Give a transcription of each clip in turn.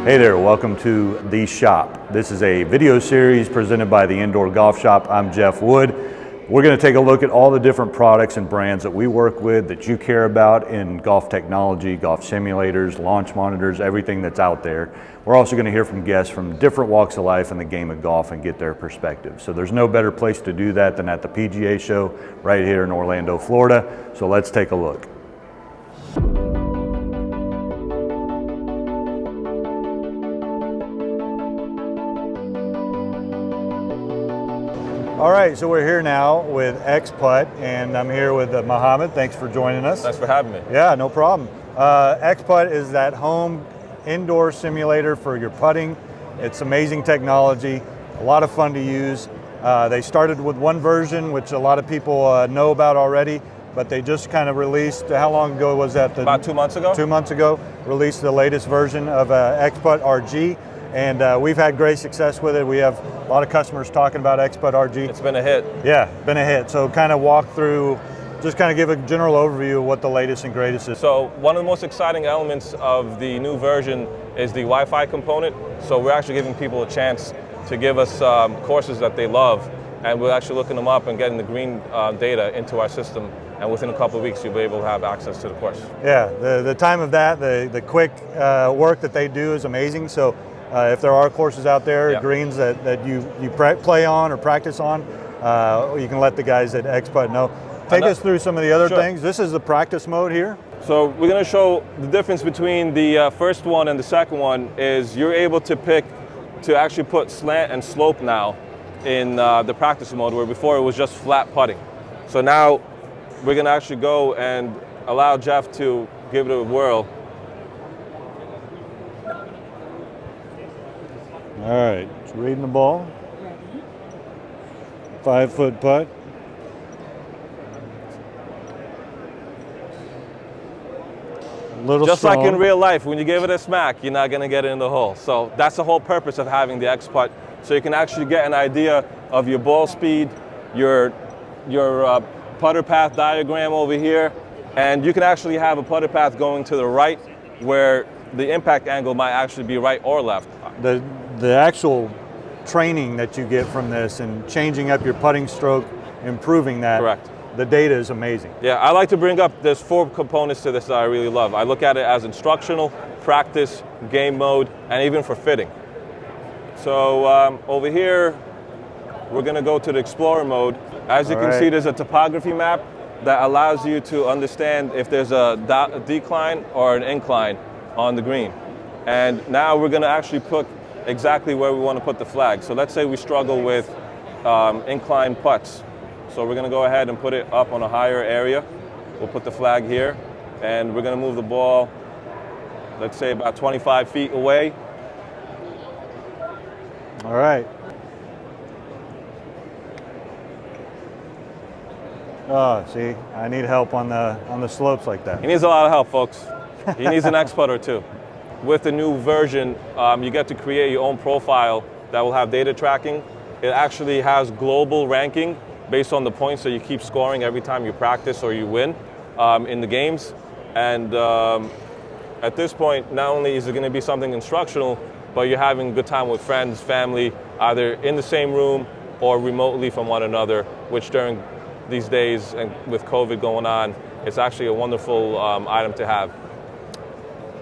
Hey there, welcome to The Shop. This is a video series presented by the Indoor Golf Shop. I'm Jeff Wood. We're going to take a look at all the different products and brands that we work with that you care about in golf technology, golf simulators, launch monitors, everything that's out there. We're also going to hear from guests from different walks of life in the game of golf and get their perspective. So there's no better place to do that than at the PGA Show right here in Orlando, Florida. So let's take a look. All right, so we're here now with ExPutt, and I'm here with Mohammed. Thanks for joining us. Thanks for having me. Yeah, no problem. ExPutt is that home indoor simulator for your putting. It's amazing technology, a lot of fun to use. They started with one version, which a lot of people know about already, but they just kind of released, how long ago was that? About 2 months ago. 2 months ago, released the latest version of ExPutt RG. And we've had great success with it. We have a lot of customers talking about ExPutt RG. It's been a hit. Yeah, been a hit. So kind of walk through, just kind of give a general overview of what the latest and greatest is. So one of the most exciting elements of the new version is the Wi-Fi component. So we're actually giving people a chance to give us courses that they love, and we're actually looking them up and getting the green data into our system. And within a couple of weeks, you'll be able to have access to the course. Yeah, the time of that, the quick work that they do is amazing. So if there are courses out there, greens that you play on or practice on, you can let the guys at ExPutt know. Take us through some of the other things. This is the practice mode here. So we're going to show the difference between the first one and the second one is you're able to pick to actually put slant and slope now in the practice mode, where before it was just flat putting. So now we're going to actually go and allow Jeff to give it a whirl. All right, it's reading the ball. 5-foot putt. Just like in real life, when you give it a smack, you're not going to get it in the hole. So that's the whole purpose of having the ExPutt. So you can actually get an idea of your ball speed, your putter path diagram over here, and you can actually have a putter path going to the right where the impact angle might actually be right or left. The actual training that you get from this and changing up your putting stroke, improving that. Correct. The data is amazing. Yeah, I like to bring up, there's 4 components to this that I really love. I look at it as instructional, practice, game mode, and even for fitting. So over here, we're going to go to the Explorer mode. As you can see, there's a topography map that allows you to understand if there's a decline or an incline on the green. And now we're going to actually put exactly where we want to put the flag. So let's say we struggle with incline putts. So we're going to go ahead and put it up on a higher area. We'll put the flag here, and we're going to move the ball, let's say about 25 feet away. All right. Oh, see, I need help on the slopes like that. He needs a lot of help, folks. He needs an ExPutt or two. With the new version, you get to create your own profile that will have data tracking. It actually has global ranking based on the points that you keep scoring every time you practice or you win in the games. And at this point, not only is it going to be something instructional, but you're having a good time with friends, family, either in the same room or remotely from one another, which during these days and with COVID going on, it's actually a wonderful item to have.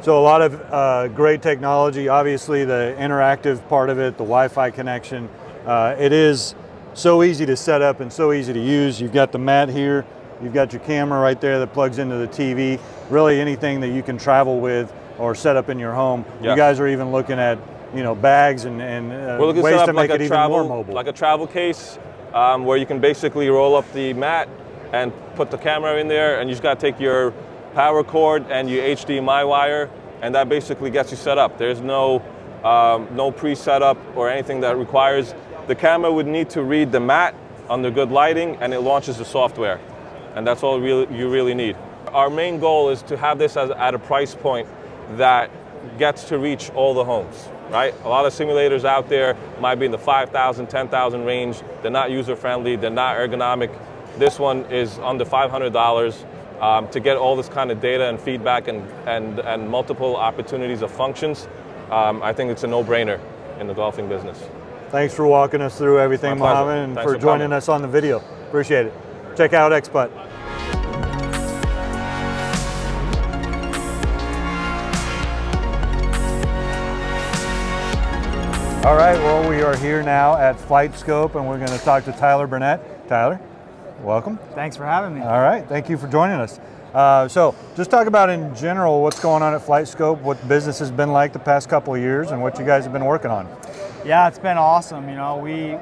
So a lot of great technology, obviously the interactive part of it, the Wi-Fi connection. It is so easy to set up and so easy to use. You've got the mat here, you've got your camera right there that plugs into the TV. Really anything that you can travel with or set up in your home. Yeah. You guys are even looking at bags and ways to make it even more mobile. Like a travel case where you can basically roll up the mat and put the camera in there, and you just got to take your power cord and your HDMI wire, and that basically gets you set up. There's no pre-setup or anything that requires. The camera would need to read the mat under good lighting, and it launches the software, and that's all you really need. Our main goal is to have this at a price point that gets to reach all the homes, right? A lot of simulators out there might be in the 5,000, 10,000 range. They're not user-friendly, they're not ergonomic. This one is under $500 to get all this kind of data and feedback and multiple opportunities of functions. I think it's a no-brainer in the golfing business. Thanks for walking us through everything, My pleasure. Mohammed, and Thanks for for joining coming. us on the video. Appreciate it. Check out ExPutt. All right, well, we are here now at Flightscope, and we're going to talk to Tyler Burnett. Tyler, welcome. Thanks for having me. All right, thank you for joining us. So just talk about in general what's going on at Flightscope, what business has been like the past couple of years, and what you guys have been working on. Yeah, it's been awesome. You know,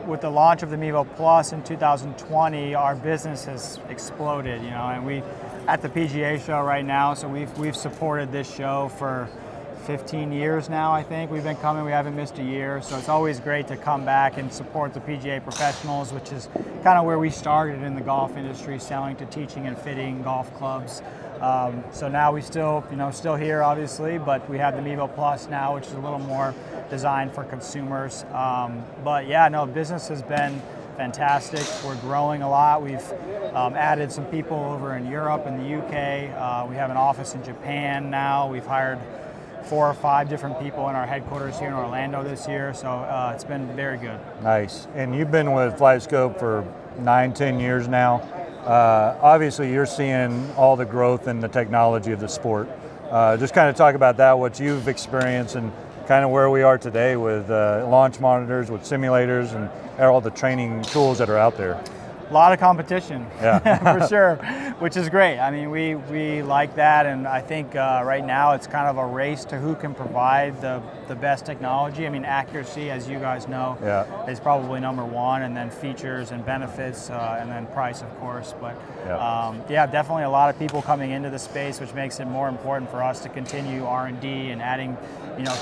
with the launch of the Mevo Plus in 2020, our business has exploded. You know, and we at the PGA Show right now, so we've supported this show for 15 years now. I think we've been coming. We haven't missed a year, so it's always great to come back and support the PGA professionals, which is kind of where we started in the golf industry, selling to teaching and fitting golf clubs. So now we still here obviously, but we have the Mevo Plus now, which is a little more designed for consumers. But yeah, no, business has been fantastic. We're growing a lot. We've added some people over in Europe and the UK. We have an office in Japan now. We've hired 4 or 5 different people in our headquarters here in Orlando this year, so it's been very good. Nice. And you've been with Flightscope for 9-10 years now. Obviously, you're seeing all the growth in the technology of the sport. Just kind of talk about that, what you've experienced, and kind of where we are today with launch monitors, with simulators, and all the training tools that are out there. A lot of competition, yeah. for sure, which is great. I mean, we like that, and I think right now it's kind of a race to who can provide the best technology. I mean, accuracy, as you guys know, is probably number one, and then features and benefits, and then price, of course. But yeah, definitely a lot of people coming into the space, which makes it more important for us to continue R&D and adding,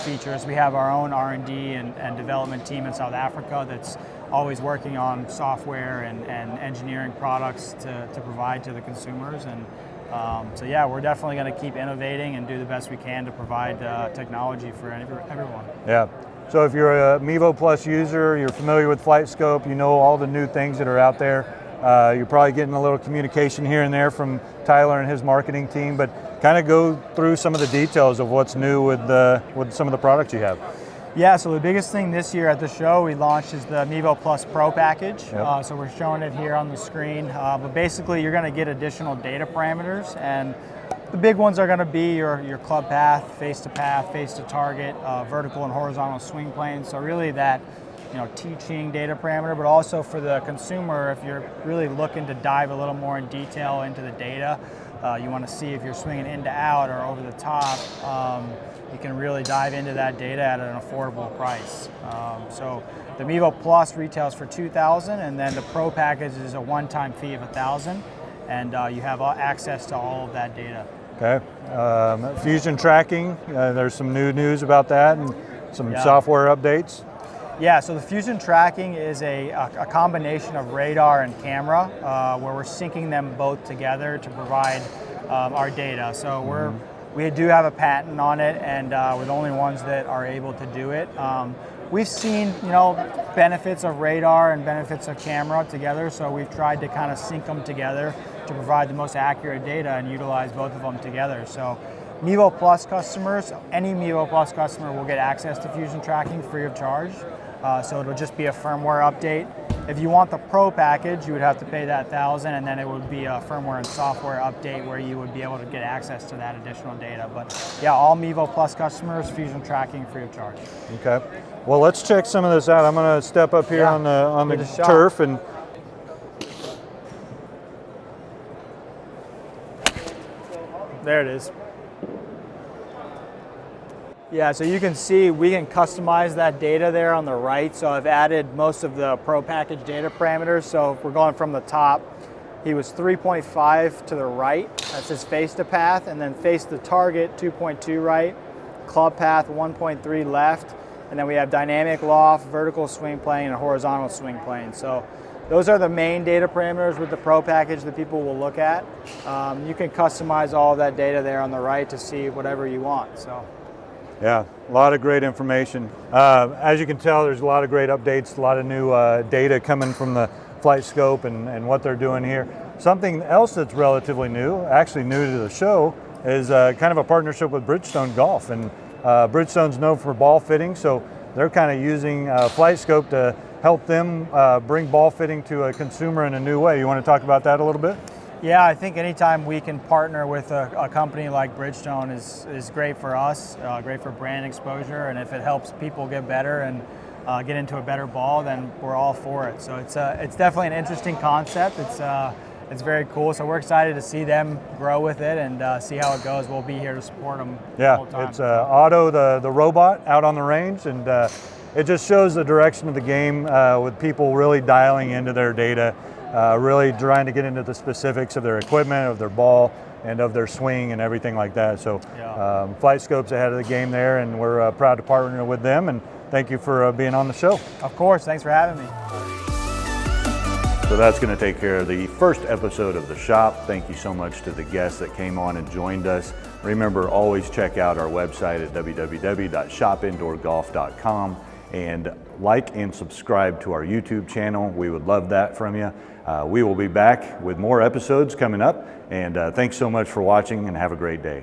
features. We have our own R&D and development team in South Africa that's always working on software and engineering products to provide to the consumers. And so yeah, we're definitely going to keep innovating and do the best we can to provide technology for everyone. Yeah. So if you're a Mevo Plus user, you're familiar with Flightscope, you know all the new things that are out there. You're probably getting a little communication here and there from Tyler and his marketing team, but kind of go through some of the details of what's new with some of the products you have. Yeah, so the biggest thing this year at the show we launched is the Mevo Plus Pro package. Yep. So we're showing it here on the screen. But basically you're going to get additional data parameters, and the big ones are going to be your club path, face to target, vertical and horizontal swing planes. So really that teaching data parameter, but also for the consumer, if you're really looking to dive a little more in detail into the data, you want to see if you're swinging in to out or over the top. You can really dive into that data at an affordable price. So the Mevo Plus retails for $2,000, and then the Pro package is a one-time fee of $1,000, and you have access to all of that data. Okay. Fusion tracking, there's some new news about that and some software updates. Yeah, so the Fusion tracking is a combination of radar and camera, where we're syncing them both together to provide our data. So we do have a patent on it, and we're the only ones that are able to do it. We've seen, benefits of radar and benefits of camera together, so we've tried to kind of sync them together to provide the most accurate data and utilize both of them together. So Mevo Plus customers, any Mevo Plus customer will get access to Fusion tracking free of charge. So it'll just be a firmware update. If you want the Pro package, you would have to pay that $1,000, and then it would be a firmware and software update where you would be able to get access to that additional data. But yeah, all Mevo Plus customers, Fusion tracking free of charge. Okay. Well, let's check some of this out. I'm going to step up here on the turf and. There it is. Yeah, so you can see we can customize that data there on the right. So I've added most of the Pro package data parameters. So if we're going from the top, he was 3.5 to the right. That's his face to path, and then face to target 2.2 right, club path 1.3 left, and then we have dynamic loft, vertical swing plane, and horizontal swing plane. So those are the main data parameters with the Pro package that people will look at. You can customize all of that data there on the right to see whatever you want. So. Yeah, a lot of great information. As you can tell, there's a lot of great updates, a lot of new data coming from the Flightscope and what they're doing here. Something else that's relatively new, actually new to the show, is kind of a partnership with Bridgestone Golf. And Bridgestone's known for ball fitting, so they're kind of using Flightscope to help them bring ball fitting to a consumer in a new way. You want to talk about that a little bit? Yeah, I think anytime we can partner with a company like Bridgestone is great for us, great for brand exposure, and if it helps people get better and get into a better ball, then we're all for it. So it's definitely an interesting concept. It's very cool. So we're excited to see them grow with it and see how it goes. We'll be here to support them the whole time. It's Otto, the robot, out on the range, and it just shows the direction of the game with people really dialing into their data, really trying to get into the specifics of their equipment, of their ball, and of their swing and everything like that. So Flightscope's ahead of the game there, and we're proud to partner with them. And thank you for being on the show. Of course, thanks for having me. So that's going to take care of the first episode of The Shop. Thank you so much to the guests that came on and joined us. Remember, always check out our website at www.shopindoorgolf.com and like and subscribe to our YouTube channel. We would love that from you. We will be back with more episodes coming up, and thanks so much for watching, and have a great day.